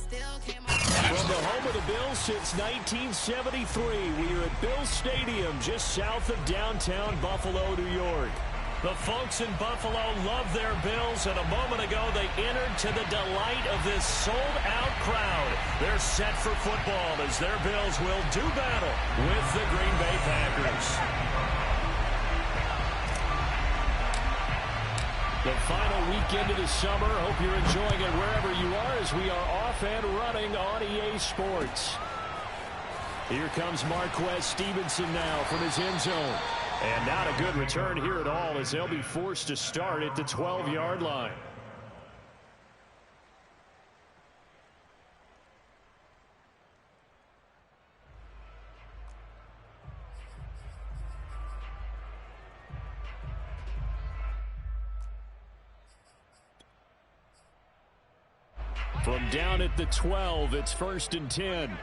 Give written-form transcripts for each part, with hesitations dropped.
From the home of the Bills since 1973, we are at Bills Stadium just south of downtown Buffalo, New York. The folks in Buffalo love their Bills, and a moment ago they entered to the delight of this sold-out crowd. They're set for football as their Bills will do battle with the Green Bay Packers. The final weekend of the summer. Hope you're enjoying it wherever you are as we are off and running on EA Sports. Here comes Marquez Stevenson now from his end zone. And not a good return here at all as they'll be forced to start at the 12-yard line. From down at the 12, it's 1st and 10.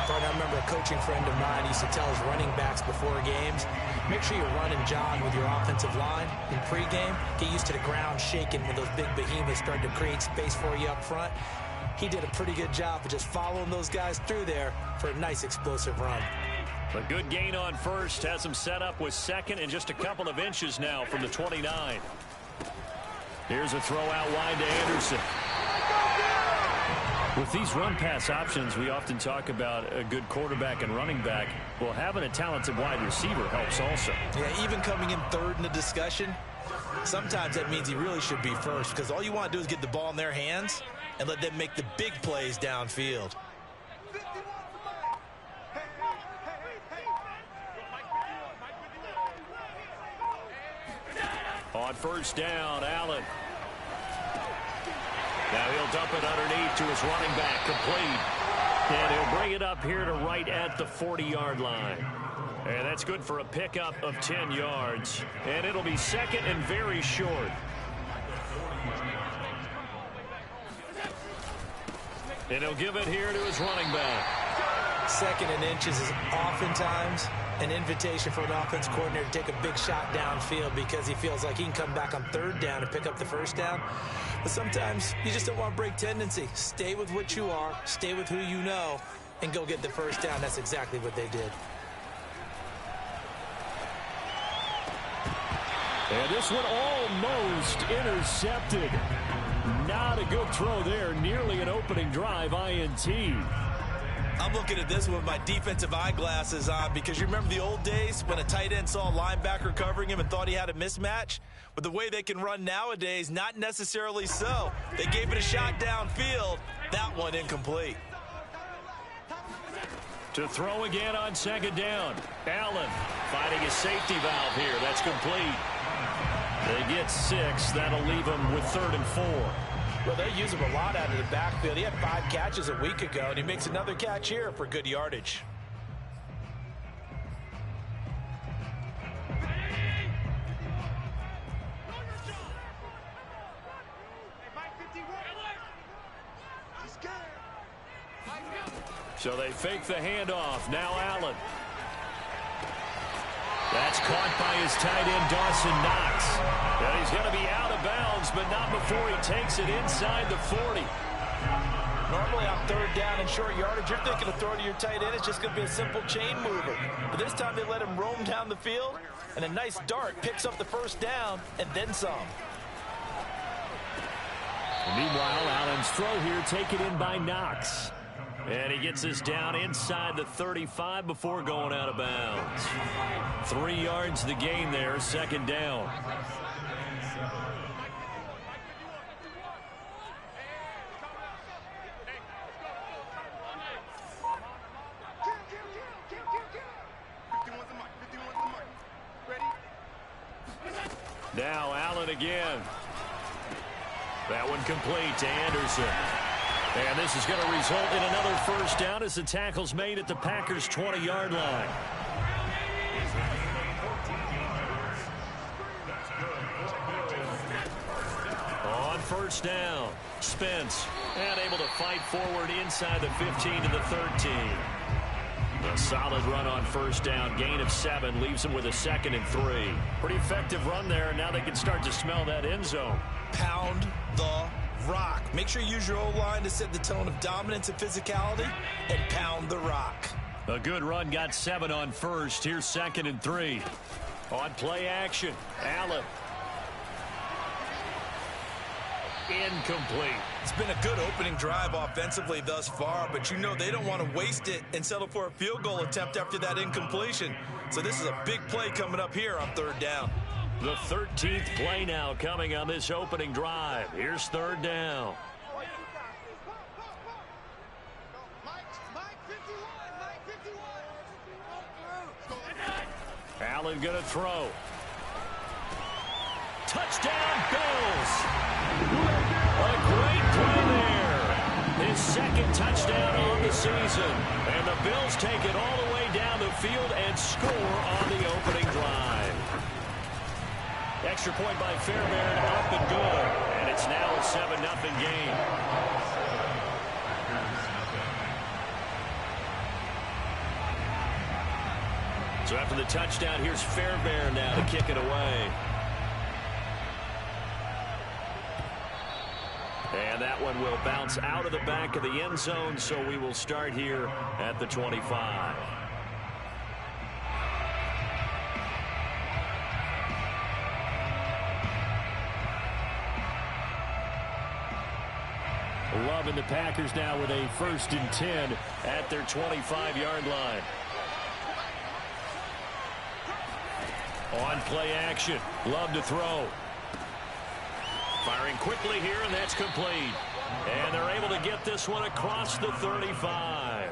I remember a coaching friend of mine used to tell his running backs before games, make sure you run and jog with your offensive line in pregame. Get used to the ground shaking when those big behemoths start to create space for you up front. He did a pretty good job of just following those guys through there for a nice explosive run. A good gain on first, has him set up with second and just a couple of inches now from the 29. Here's a throw out wide to Anderson. With these run-pass options, we often talk about a good quarterback and running back. Well, having a talented wide receiver helps also. Yeah, even coming in third in the discussion, sometimes that means he really should be first because all you want to do is get the ball in their hands and let them make the big plays downfield. On first down, Allen. Now he'll dump it underneath to his running back, complete. And he'll bring it up here to right at the 40-yard line. And that's good for a pickup of 10 yards. And it'll be second and very short. And he'll give it here to his running back. Second and inches is oftentimes an invitation for an offense coordinator to take a big shot downfield because he feels like he can come back on third down and pick up the first down. But sometimes you just don't want to break tendency. Stay with what you are, stay with who you know, and go get the first down. That's exactly what they did. And this one almost intercepted. Not a good throw there. Nearly an opening drive INT. I'm looking at this one with my defensive eyeglasses on because you remember the old days when a tight end saw a linebacker covering him and thought he had a mismatch? But the way they can run nowadays, not necessarily so. They gave it a shot downfield. That one incomplete. To throw again on second down. Allen finding a safety valve here. That's complete. They get 6. That'll leave them with 3rd and 4. Well, they use him a lot out of the backfield. He had 5 catches a week ago, and he makes another catch here for good yardage. So they fake the handoff. Now Allen. That's caught by his tight end, Dawson Knox. And he's going to be out of bounds, but not before he takes it inside the 40. Normally on third down and short yardage, you're thinking of throwing to your tight end. It's just going to be a simple chain mover. But this time they let him roam down the field, and a nice dart picks up the first down and then some. Meanwhile, Allen's throw here taken in by Knox. And he gets us down inside the 35 before going out of bounds. 3 yards the gain there, second down. Now Allen again. That one complete to Anderson. And this is going to result in another first down as the tackle's made at the Packers' 20-yard line. On first down, Spence, and able to fight forward inside the 15 to the 13. A solid run on first down. Gain of 7 leaves them with a 2nd and 3. Pretty effective run there, and now they can start to smell that end zone. Pound the rock. Make sure you use your O-line to set the tone of dominance and physicality, and pound the rock. A good run, got 7 on first. Here's 2nd and 3. On play action, Allen. Incomplete. It's been a good opening drive offensively thus far, but you know they don't want to waste it and settle for a field goal attempt after that incompletion. So this is a big play coming up here on 3rd down. The 13th play now coming on this opening drive. Here's 3rd down. Allen going to throw. Touchdown, Bills. A great play there. His 2nd touchdown on the season. And the Bills take it all the way down the field and score on the opening drive. Extra point by Fairbairn, up and good. And it's now a 7-0 game. So after the touchdown, here's Fairbairn now to kick it away. And that one will bounce out of the back of the end zone, so we will start here at the 25. Love in the Packers now with a 1st and 10 at their 25-yard line. On play action, Love to throw. Firing quickly here, and that's complete. And they're able to get this one across the 35.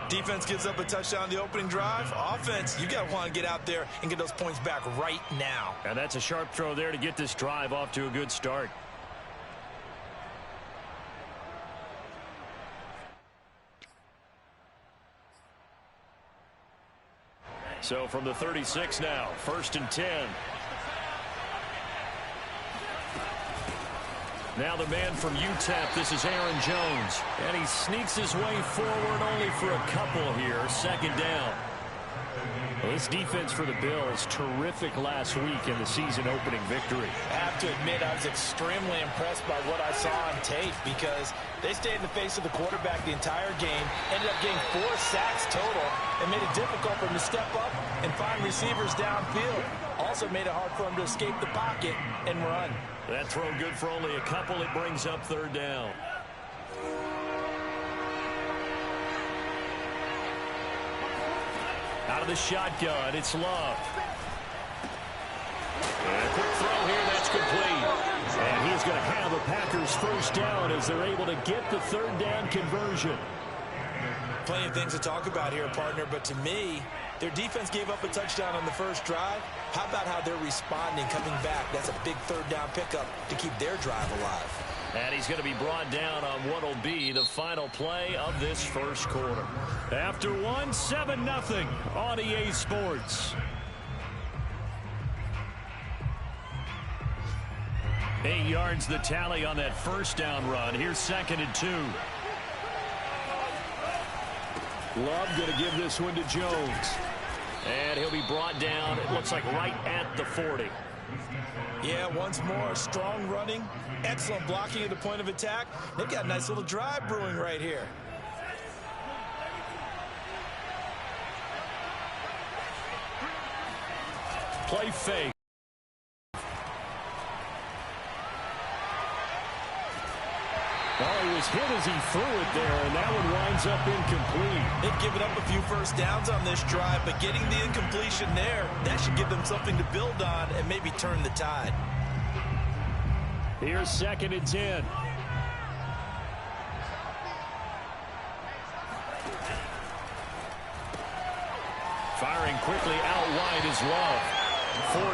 Defense gives up a touchdown on the opening drive. Offense, you got to want to get out there and get those points back right now. And that's a sharp throw there to get this drive off to a good start. So from the 36 now, 1st and 10. Now the man from UTEP, this is Aaron Jones. And he sneaks his way forward only for a couple here. 2nd down. Well, this defense for the Bills, terrific last week in the season opening victory. I have to admit, I was extremely impressed by what I saw on tape because they stayed in the face of the quarterback the entire game, ended up getting 4 sacks total, and made it difficult for him to step up and find receivers downfield. Also made it hard for him to escape the pocket and run. That throw good for only a couple. It brings up 3rd down. Out of the shotgun, it's Love. And a quick throw here, that's complete. And he's going to have a Packers 1st down as they're able to get the 3rd down conversion. Plenty of things to talk about here, partner, but to me, their defense gave up a touchdown on the first drive. How about how they're responding, coming back? That's a big 3rd down pickup to keep their drive alive. And he's going to be brought down on what will be the final play of this 1st quarter. After 7-0 on EA Sports. 8 yards the tally on that 1st down run. Here's 2nd and 2. Love going to give this one to Jones. And he'll be brought down, it looks like right at the 40. Yeah, once more, strong running, excellent blocking at the point of attack. They've got a nice little drive brewing right here. Play fake. Well, he was hit as he threw it there, and that one winds up incomplete. They've given up a few 1st downs on this drive, but getting the incompletion there, that should give them something to build on and maybe turn the tide. Here's 2nd and 10. Firing quickly out wide is Love.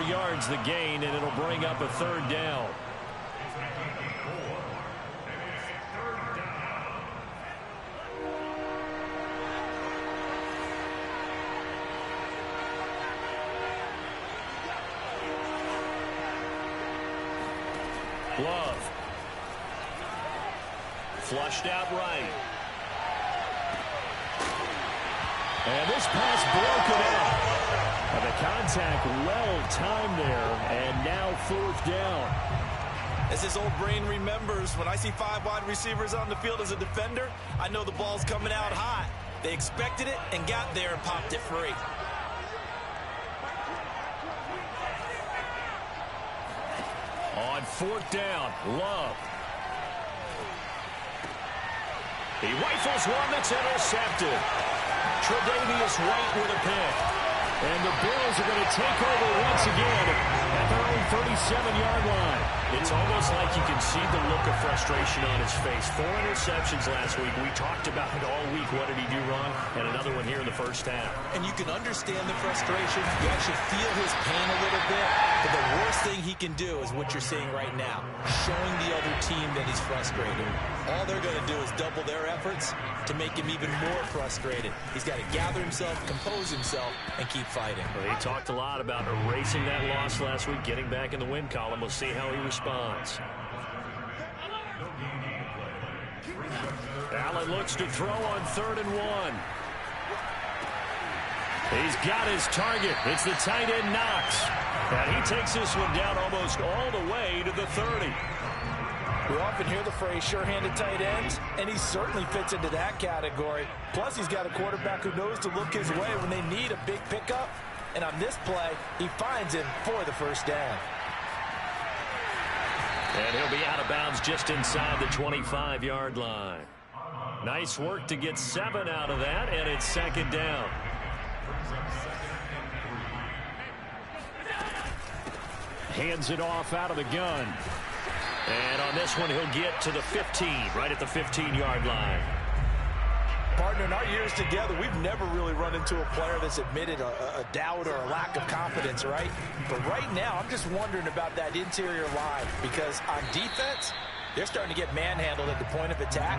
4 yards the gain, and it'll bring up a 3rd down. Love. Flushed out right. And this pass broken up. And the contact well timed there, and now 4th down. As his old brain remembers, when I see 5 wide receivers on the field as a defender, I know the ball's coming out hot. They expected it and got there and popped it free. On 4th down, Love. He rifles one that's intercepted. Tre'Davious White with a pick. And the Bills are going to take over once again at their own 37-yard line. It's almost like you can see the look of frustration on his face. 4 interceptions last week. We talked about it all week. What did he do wrong? And another one here in the first half. And you can understand the frustration. You actually feel his pain a little bit. But the worst thing he can do is what you're seeing right now, showing the other team that he's frustrated. All they're going to do is double their efforts to make him even more frustrated. He's got to gather himself, compose himself, and keep fighting. Well, he talked a lot about erasing that loss last week, getting back in the win column. We'll see how he responds. Allen looks to throw on 3rd and 1. He's got his target. It's the tight end Knox. And he takes this one down almost all the way to the 30. We often hear the phrase sure-handed tight ends, and he certainly fits into that category. Plus, he's got a quarterback who knows to look his way when they need a big pickup. And on this play, he finds him for the 1st down. And he'll be out of bounds just inside the 25-yard line. Nice work to get 7 out of that, and it's 2nd down. Hands it off out of the gun. And on this one, he'll get to the 15, right at the 15-yard line. Partner, in our years together, we've never really run into a player that's admitted a doubt or a lack of confidence, right? But right now, I'm just wondering about that interior line because on defense, they're starting to get manhandled at the point of attack.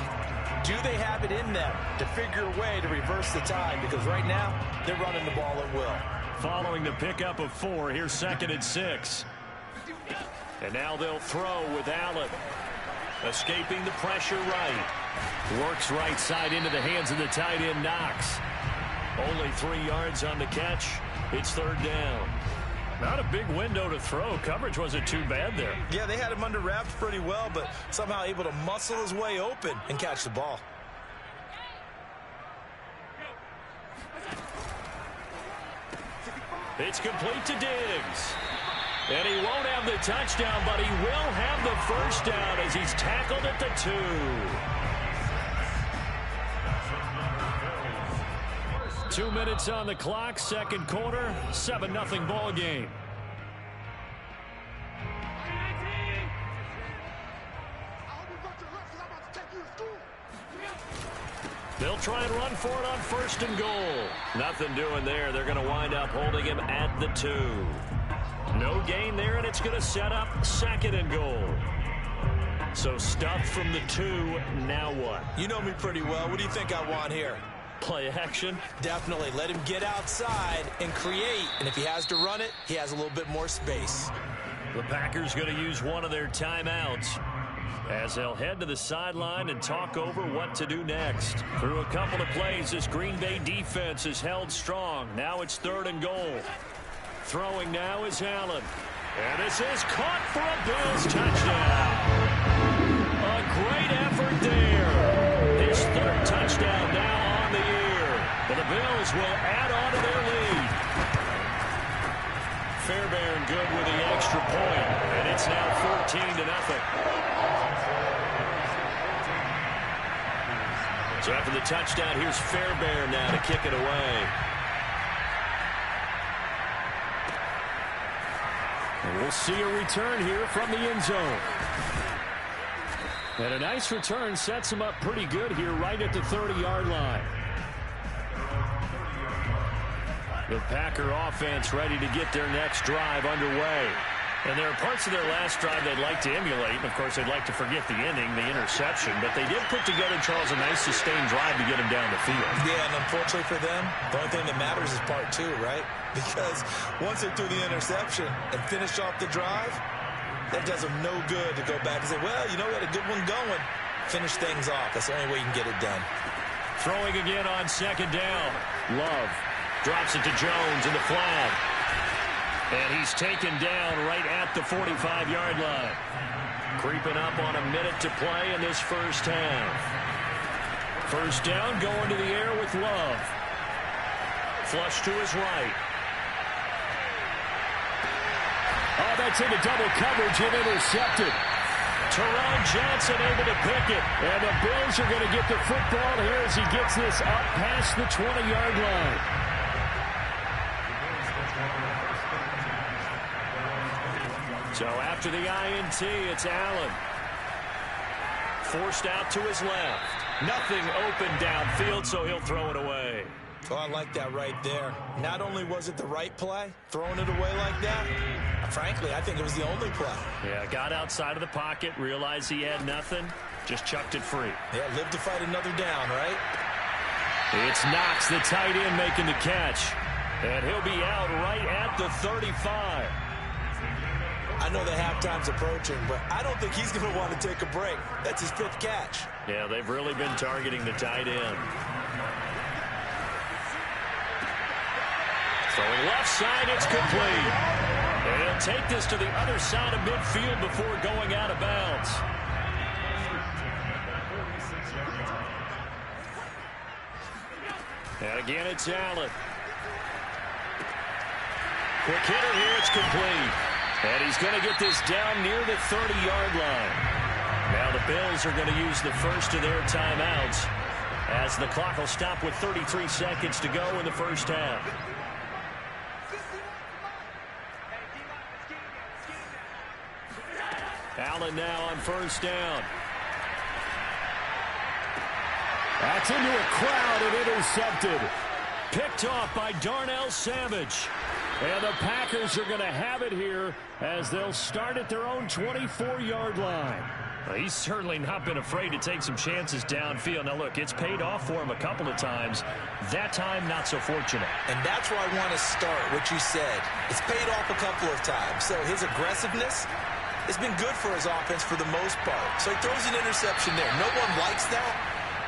Do they have it in them to figure a way to reverse the tide? Because right now, they're running the ball at will. Following the pickup of 4, here's 2nd and 6. And now they'll throw with Allen. Escaping the pressure right. Works right side into the hands of the tight end Knox. Only 3 yards on the catch. It's 3rd down. Not a big window to throw. Coverage wasn't too bad there. Yeah, they had him under wraps pretty well, but somehow able to muscle his way open and catch the ball. It's complete to Diggs. And he won't have the touchdown, but he will have the 1st down as he's tackled at the 2. Two minutes on the clock, 2nd quarter, 7-0 ball game. They'll try and run for it on 1st and goal. Nothing doing there. They're going to wind up holding him at the 2. No gain there, and it's going to set up 2nd and goal. So stuff from the 2. Now what? You know me pretty well. What do you think I want here? Play action? Definitely. Let him get outside and create. And if he has to run it, he has a little bit more space. The Packers going to use one of their timeouts as they'll head to the sideline and talk over what to do next. Through a couple of plays, this Green Bay defense is held strong. Now it's 3rd and goal. Throwing now is Allen. And this is caught for a Bills touchdown. A great effort there. His 3rd touchdown now on the year. And the Bills will add on to their lead. Fairbairn good with the extra point. And it's now 14-0. So after the touchdown, here's Fairbairn now to kick it away. And we'll see a return here from the end zone. And a nice return sets him up pretty good here right at the 30-yard line. The Packer offense ready to get their next drive underway. And there are parts of their last drive they'd like to emulate. And, of course, they'd like to forget the ending, the interception. But they did put together, Charles, a nice sustained drive to get him down the field. Yeah, and unfortunately for them, the only thing that matters is part 2, right? Because once they threw the interception and finished off the drive, that does them no good to go back and say, well, you know, we had a good one going. Finish things off. That's the only way you can get it done. Throwing again on second down. Love drops it to Jones in the flat. And he's taken down right at the 45-yard line. Creeping up on a minute to play in this first half. First down, going to the air with Love. Flush to his right. Oh, that's into double coverage and intercepted. Teron Johnson able to pick it. And the Bills are going to get the football here as he gets this up past the 20-yard line. So after the INT, it's Allen. Forced out to his left. Nothing open downfield, so he'll throw it away. Oh, I like that right there. Not only was it the right play, throwing it away like that, frankly, I think it was the only play. Yeah, got outside of the pocket, realized he had nothing, just chucked it free. Yeah, live to fight another down, right? It's Knox, the tight end, making the catch. And he'll be out right at the 35. I know the halftime's approaching, but I don't think he's going to want to take a break. That's his 5th catch. Yeah, they've really been targeting the tight end. Throwing left side, it's complete. And he'll take this to the other side of midfield before going out of bounds. And again, it's Allen. Quick hitter here, it's complete. And he's going to get this down near the 30-yard line. Now the Bills are going to use the first of their timeouts as the clock will stop with 33 seconds to go in the first half. Allen now on first down. That's into a crowd and intercepted. Picked off by Darnell Savage. And the Packers are going to have it here as they'll start at their own 24-yard line. Well, he's certainly not been afraid to take some chances downfield. Now, look, it's paid off for him a couple of times. That time, not so fortunate. And that's where I want to start, what you said. It's paid off a couple of times. So his aggressiveness has been good for his offense for the most part. So he throws an interception there. No one likes that,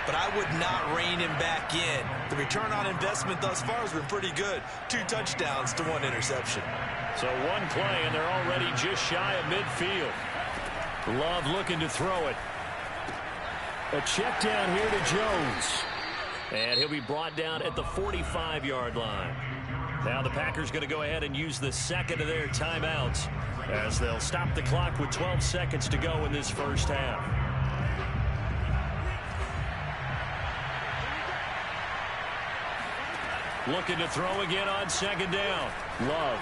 but I would not rein him back in. The return on investment thus far has been pretty good. 2 touchdowns to 1 interception. So one play, and they're already just shy of midfield. Love looking to throw it. A check down here to Jones. And he'll be brought down at the 45-yard line. Now the Packers going to go ahead and use the second of their timeouts as they'll stop the clock with 12 seconds to go in this first half. Looking to throw again on second down. Love.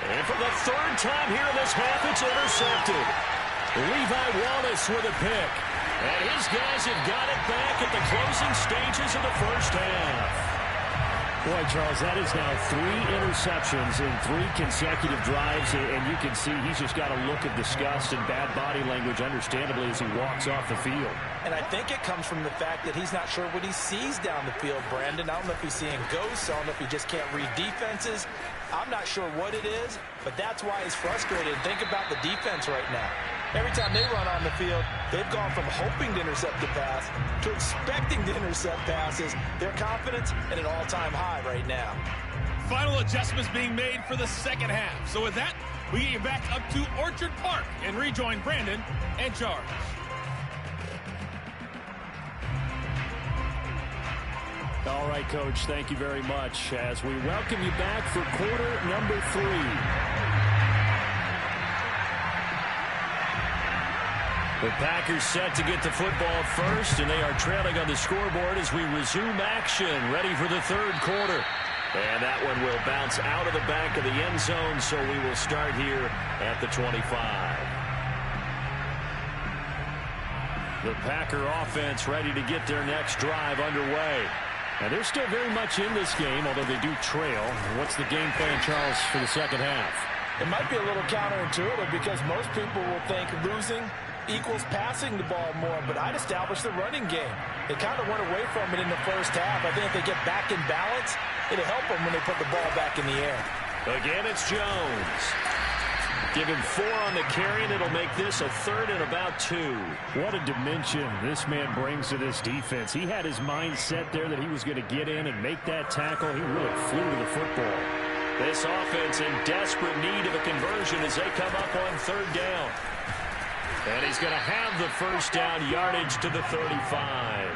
And for the 3rd time here in this half, it's intercepted. Levi Wallace with a pick. And his guys have got it back at the closing stages of the first half. Boy, Charles, that is now 3 interceptions in 3 consecutive drives, and you can see he's just got a look of disgust and bad body language, understandably, as he walks off the field. And I think it comes from the fact that he's not sure what he sees down the field, Brandon. I don't know if he's seeing ghosts. I don't know if he just can't read defenses. I'm not sure what it is, but that's why he's frustrated. Think about the defense right now. Every time they run on the field, they've gone from hoping to intercept a pass to expecting to intercept passes. Their confidence at an all-time high right now. Final adjustments being made for the second half. So with that, we get you back up to Orchard Park and rejoin Brandon and Charles. All right, Coach, thank you very much as we welcome you back for quarter number 3. The Packers set to get the football first, and they are trailing on the scoreboard as we resume action, ready for the 3rd quarter. And that one will bounce out of the back of the end zone, so we will start here at the 25. The Packer offense ready to get their next drive underway. And they're still very much in this game, although they do trail. What's the game plan, Charles, for the second half? It might be a little counterintuitive because most people will think losing equals passing the ball more, but I'd establish the running game. They kind of went away from it in the first half. I think if they get back in balance, it'll help them when they put the ball back in the air. Again, it's Jones. Give him 4 on the carry, and it'll make this a 3rd and about 2. What a dimension this man brings to this defense. He had his mind set there that he was going to get in and make that tackle. He really flew to the football. This offense in desperate need of a conversion as they come up on 3rd down. And he's going to have the first down, yardage to the 35.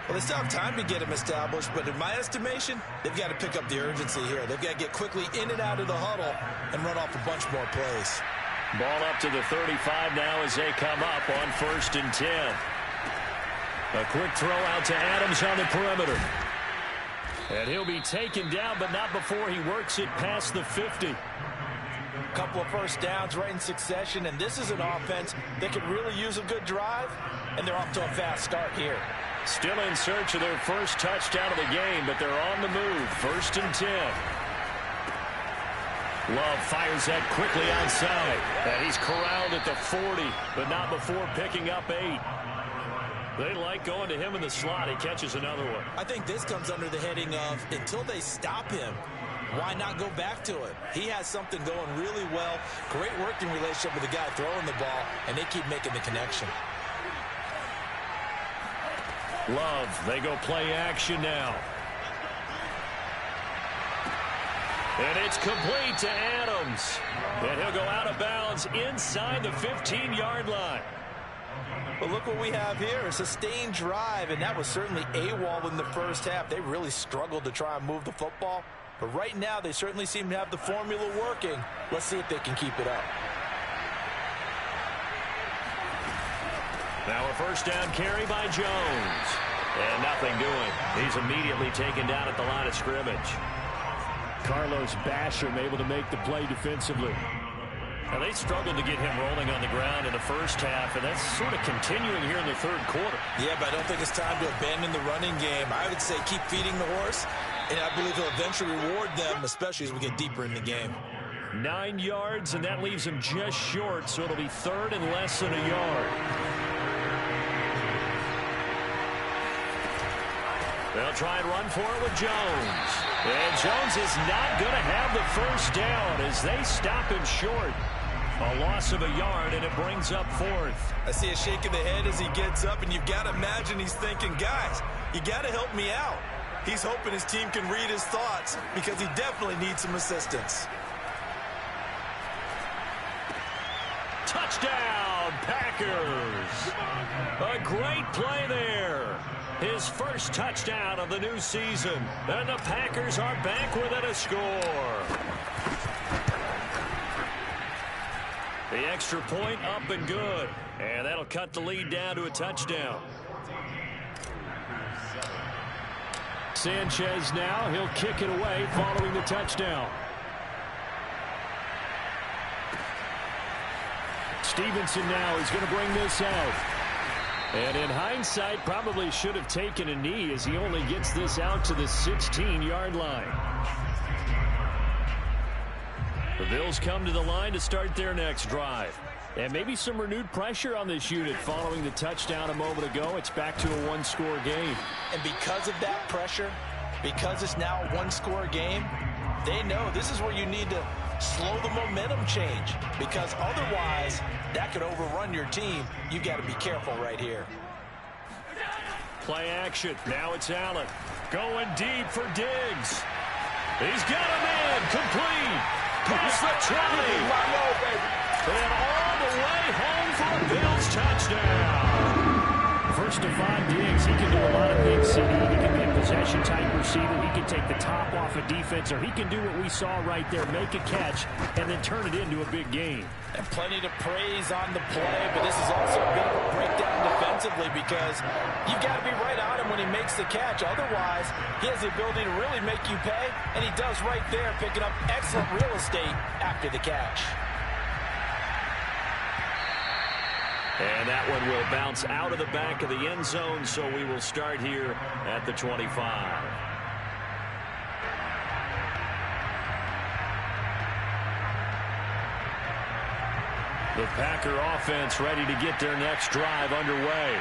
Well, they still have time to get him established, but in my estimation, they've got to pick up the urgency here. They've got to get quickly in and out of the huddle and run off a bunch more plays. Ball up to the 35 now as they come up on 1st and 10. A quick throw out to Adams on the perimeter. And he'll be taken down, but not before he works it past the 50. Couple of first downs right in succession, and this is an offense that could really use a good drive, and they're off to a fast start here. Still in search of their first touchdown of the game, but they're on the move. 1st and 10. Love fires that quickly outside. And he's corralled at the 40, but not before picking up 8. They like going to him in the slot. He catches another one. I think this comes under the heading of until they stop him, why not go back to it? He has something going really well. Great working relationship with the guy throwing the ball, and they keep making the connection. Love, they go play action now. And it's complete to Adams. And he'll go out of bounds inside the 15-yard line. But look what we have here, a sustained drive, and that was certainly AWOL in the first half. They really struggled to try and move the football. But right now, they certainly seem to have the formula working. Let's see if they can keep it up. Now a first down carry by Jones. And nothing doing. He's immediately taken down at the line of scrimmage. Carlos Basham able to make the play defensively. Now they struggled to get him rolling on the ground in the first half, and that's sort of continuing here in the 3rd quarter. Yeah, but I don't think it's time to abandon the running game. I would say keep feeding the horse, and I believe he'll eventually reward them, especially as we get deeper in the game. 9 yards, and that leaves him just short, so it'll be 3rd and less than a yard. They'll try and run for it with Jones. And Jones is not going to have the first down as they stop him short. A loss of a yard, and it brings up 4th. I see a shake of the head as he gets up, and you've got to imagine he's thinking, guys, you got to help me out. He's hoping his team can read his thoughts because he definitely needs some assistance. Touchdown, Packers. A great play there. His first touchdown of the new season. And the Packers are back within a score. The extra point up and good. And that'll cut the lead down to a touchdown. Sanchez now, he'll kick it away following the touchdown. Stevenson now is going to bring this out. And in hindsight, probably should have taken a knee as he only gets this out to the 16-yard line. The Bills come to the line to start their next drive. And maybe some renewed pressure on this unit following the touchdown a moment ago. It's back to a one-score game. And because of that pressure, because it's now a one-score game, they know this is where you need to slow the momentum change, because otherwise that could overrun your team. You've got to be careful right here. Play action. Now it's Allen. Going deep for Diggs. He's got a man complete. Past the 20. And all the way home for a Bills touchdown. First to find Diggs, he can do a lot of things, CD. He can be a possession-type receiver. He can take the top off a defense, or he can do what we saw right there, make a catch, and then turn it into a big game. And plenty to praise on the play, but this is also a bit of a breakdown defensively because you've got to be right on him when he makes the catch. Otherwise, he has the ability to really make you pay, and he does right there, picking up excellent real estate after the catch. And that one will bounce out of the back of the end zone, so we will start here at the 25. The Packer offense ready to get their next drive underway.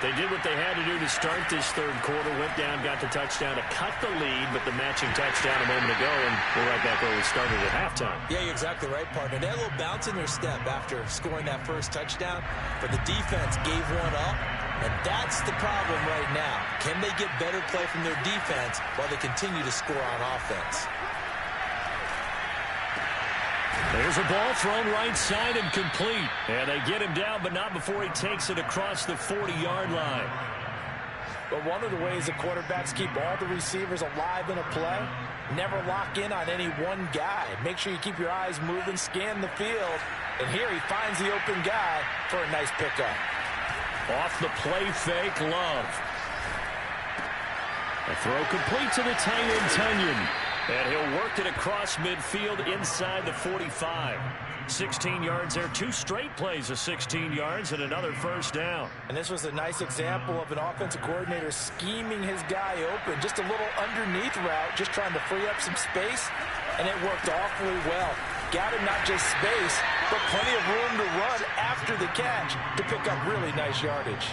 They did what they had to do to start this third quarter. Went down, got the touchdown to cut the lead, but the matching touchdown a moment ago, and we're right back where we started at halftime. Yeah, you're exactly right, partner. They had a little bounce in their step after scoring that first touchdown, but the defense gave one up, and that's the problem right now. Can they get better play from their defense while they continue to score on offense? There's a ball thrown right side and complete. And they get him down, but not before he takes it across the 40-yard line. But one of the ways the quarterbacks keep all the receivers alive in a play, never lock in on any one guy. Make sure you keep your eyes moving, scan the field. And here he finds the open guy for a nice pickup. Off the play fake, Love. A throw complete to the tight end, Tunyon. And he'll work it across midfield inside the 45. 16 yards there. 2 straight plays of 16 yards and another first down. And this was a nice example of an offensive coordinator scheming his guy open. Just a little underneath route, just trying to free up some space. And it worked awfully well. Got him not just space, but plenty of room to run after the catch to pick up really nice yardage.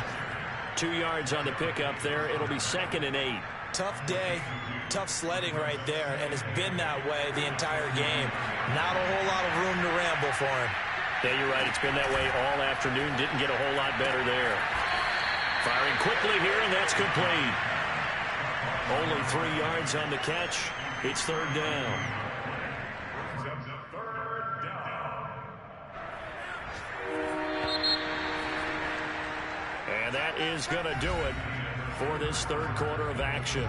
2 yards on the pickup there. It'll be 2nd and 8. Tough day, tough sledding right there, and it's been that way the entire game. Not a whole lot of room to ramble for him. Yeah, you're right. It's been that way all afternoon. Didn't get a whole lot better there. Firing quickly here, and that's complete. Only 3 yards on the catch. It's 3rd down. And that is going to do it for this third quarter of action.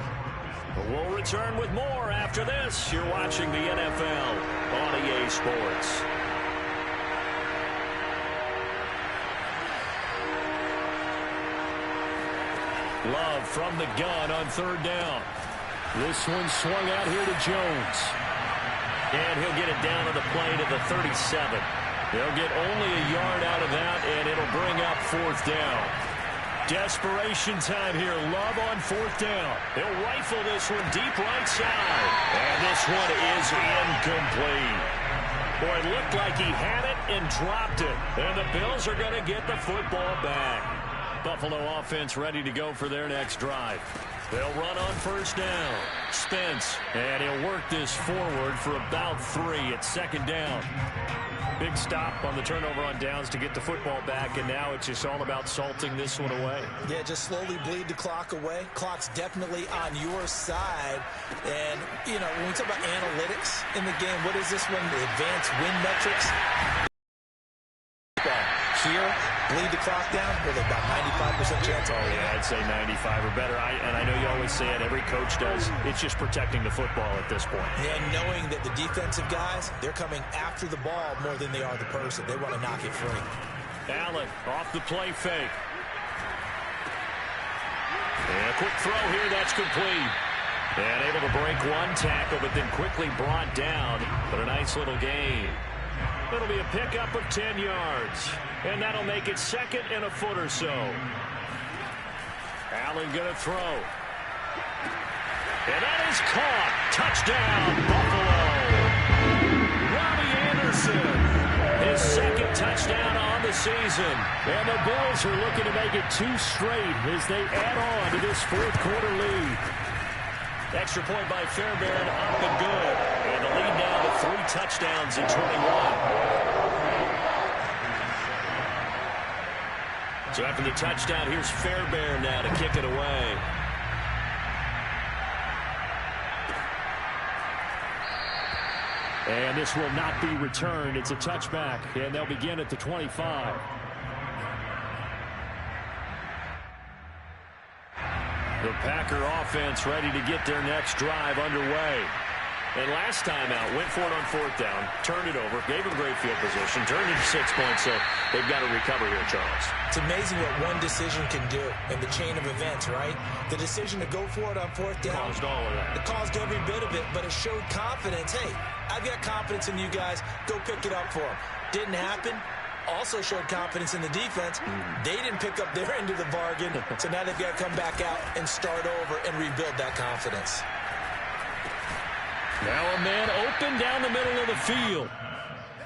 We'll return with more after this. You're watching the NFL on EA Sports. Love from the gun on 3rd down. This one swung out here to Jones. And he'll get it down to the play to the 37. They'll get only a yard out of that, and it'll bring up 4th down. Desperation time here. Love on 4th down. He'll rifle this one deep right side. And this one is incomplete. Boy, it looked like he had it and dropped it. And the Bills are going to get the football back. Buffalo offense ready to go for their next drive. They'll run on 1st down. Spence. And he'll work this forward for about 3 at 2nd down. Big stop on the turnover on downs to get the football back, and now it's just all about salting this one away. Yeah, just slowly bleed the clock away. Clock's definitely on your side. And, you know, when we talk about analytics in the game, what is this one? The advanced win metrics? Here, bleed the clock down with about 95% chance. Oh, yeah, I'd say 95 or better. And I know you always say it, every coach does. It's just protecting the football at this point. And knowing that the defensive guys, they're coming after the ball more than they are the person. They want to knock it free. Allen off the play fake. And a quick throw here, that's complete. And able to break one tackle, but then quickly brought down. But a nice little gain. It'll be a pickup of 10 yards. And that'll make it 2nd and a foot or so. Allen going to throw. And that is caught. Touchdown, Buffalo. Robbie Anderson. His 2nd touchdown on the season. And the Bills are looking to make it 2 straight as they add on to this 4th quarter lead. Extra point by Fairbairn, up and good. And the lead now to 3 touchdowns in 21. So after the touchdown, here's Fairbairn now to kick it away. And this will not be returned. It's a touchback, and they'll begin at the 25. The Packer offense ready to get their next drive underway. And last time out, went for it on 4th down, turned it over, gave him great field position, turned it to 6 points, so they've got to recover here, Charles. It's amazing what one decision can do in the chain of events, right? The decision to go for it on 4th down. Caused all of that. It caused every bit of it, but it showed confidence. Hey, I've got confidence in you guys. Go pick it up for them. Didn't happen. Also showed confidence in the defense. They didn't pick up their end of the bargain, so now they've got to come back out and start over and rebuild that confidence. Now a man open down the middle of the field.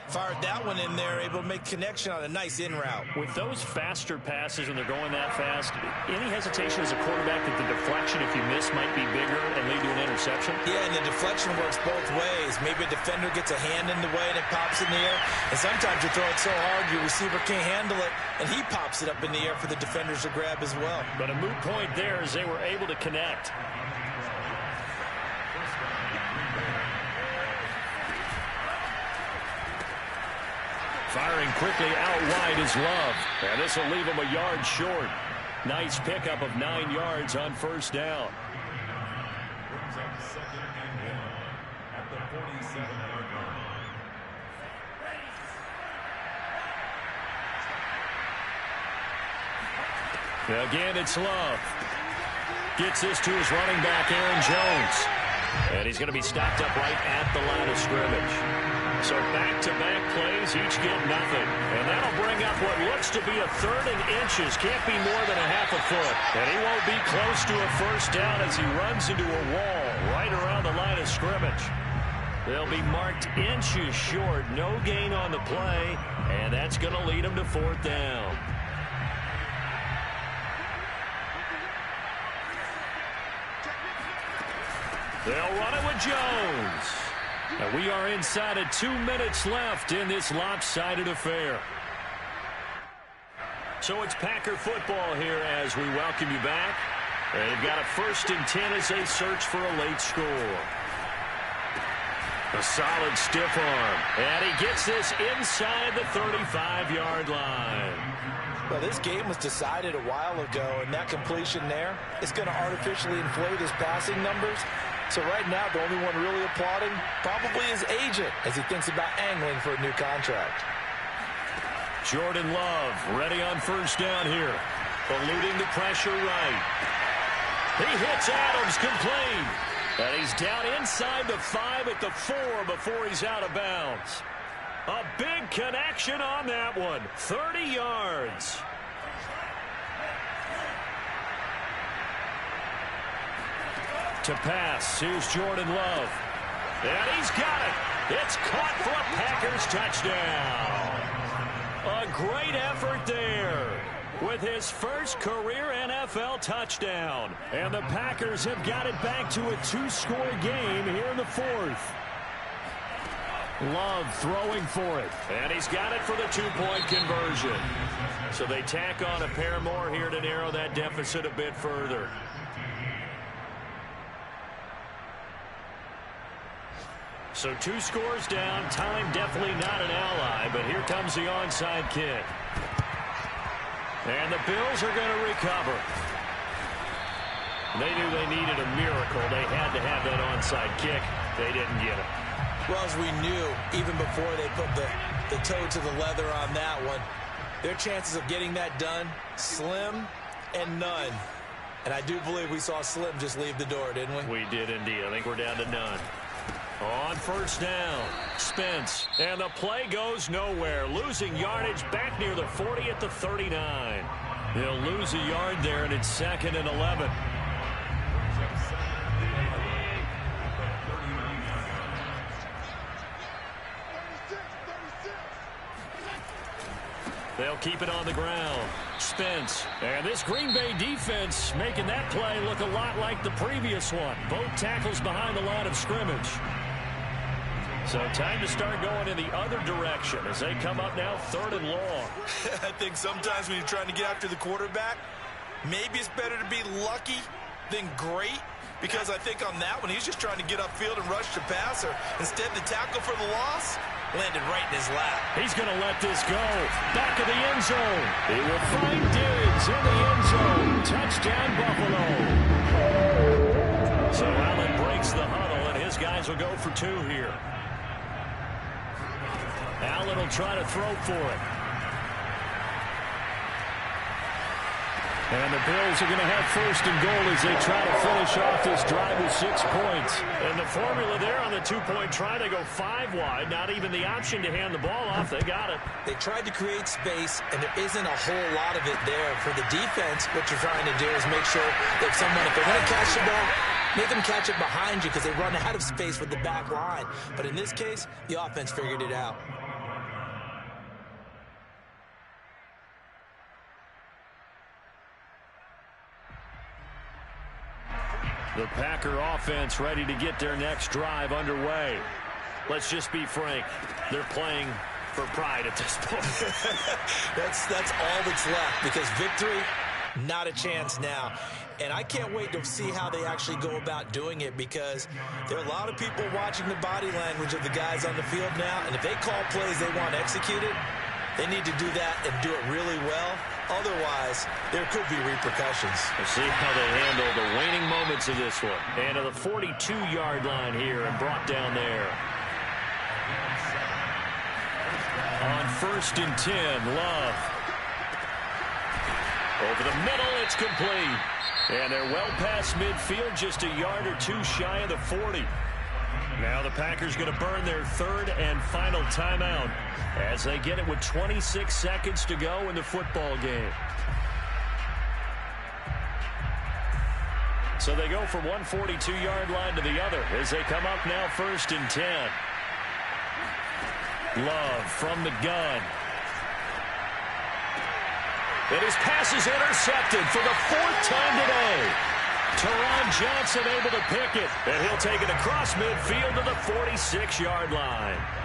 Fired that one in there, able to make connection on a nice in route. With those faster passes when they're going that fast, any hesitation as a quarterback that the deflection, if you miss, might be bigger and lead to an interception? Yeah, and the deflection works both ways. Maybe a defender gets a hand in the way and it pops in the air. And sometimes you throw it so hard your receiver can't handle it, and he pops it up in the air for the defenders to grab as well. But a moot point there as they were able to connect. Firing quickly out wide is Love. And this will leave him a yard short. Nice pickup of 9 yards on first down. Brings up second and 1 at the 47-yard line. Again, it's Love. Gets this to his running back, Aaron Jones. And he's going to be stopped up right at the line of scrimmage. So back-to-back plays, each get nothing. And that'll bring up what looks to be a 3rd and inches. Can't be more than a half a foot. And he won't be close to a first down as he runs into a wall right around the line of scrimmage. They'll be marked inches short. No gain on the play. And that's going to lead him to 4th down. They'll run it with Jones. And we are inside of 2 minutes left in this lopsided affair. So it's Packer football here as we welcome you back. They've got a 1st and 10 as they search for a late score. A solid stiff arm. And he gets this inside the 35-yard line. Well, this game was decided a while ago, and that completion there is going to artificially inflate his passing numbers. So right now, the only one really applauding probably his agent as he thinks about angling for a new contract. Jordan Love ready on first down here. Eluding the pressure right. He hits Adams complete. And he's down inside the 5 at the 4 before he's out of bounds. A big connection on that one. 30 yards. To pass, here's Jordan Love. And he's got it. It's caught for a Packers touchdown. A great effort there with his first career NFL touchdown. And the Packers have got it back to a 2-score game here in the 4th. Love throwing for it. And he's got it for the 2-point conversion. So they tack on a pair more here to narrow that deficit a bit further. So 2 scores down. Time definitely not an ally, but here comes the onside kick. And the Bills are going to recover. They knew they needed a miracle. They had to have that onside kick. They didn't get it. Well, as we knew, even before they put the toe to the leather on that one, their chances of getting that done, slim and none. And I do believe we saw Slim just leave the door, didn't we? We did indeed. I think we're down to none. On first down, Spence, and the play goes nowhere. Losing yardage back near the 40 at the 39. They'll lose a yard there, and it's 2nd and 11. They'll keep it on the ground. Spence, and this Green Bay defense making that play look a lot like the previous one. Both tackles behind the line of scrimmage. So time to start going in the other direction as they come up now 3rd and long. I think sometimes when you're trying to get after the quarterback, maybe it's better to be lucky than great, because I think on that one, he's just trying to get upfield and rush the passer. Instead, the tackle for the loss landed right in his lap. He's going to let this go. Back of the end zone. He will find Diggs in the end zone. Touchdown, Buffalo. So Allen breaks the huddle, and his guys will go for 2 here. Allen will try to throw for it. And the Bills are going to have 1st and goal as they try to finish off this drive with 6 points. And the formula there on the 2-point try, they go 5 wide. Not even the option to hand the ball off. They got it. They tried to create space, and there isn't a whole lot of it there. For the defense, what you're trying to do is make sure that someone, if they're going to catch the ball, make them catch it behind you because they run out of space with the back line. But in this case, the offense figured it out. The Packer offense ready to get their next drive underway. Let's just be frank. They're playing for pride at this point. That's all that's left, because victory, not a chance now. And I can't wait to see how they actually go about doing it, because there are a lot of people watching the body language of the guys on the field now, and if they call plays they want executed, they need to do that and do it really well. Otherwise, there could be repercussions. We'll see how they handle the waning moments of this one. And to the 42-yard line here and brought down there. On 1st and 10, Love. Over the middle, it's complete. And they're well past midfield, just a yard or two shy of the 40. Now the Packers going to burn their 3rd and final timeout as they get it with 26 seconds to go in the football game. So they go from one 42-yard line to the other as they come up now 1st and 10. Love from the gun. And his pass is intercepted for the 4th time today. Teron Johnson able to pick it, and he'll take it across midfield to the 46-yard line.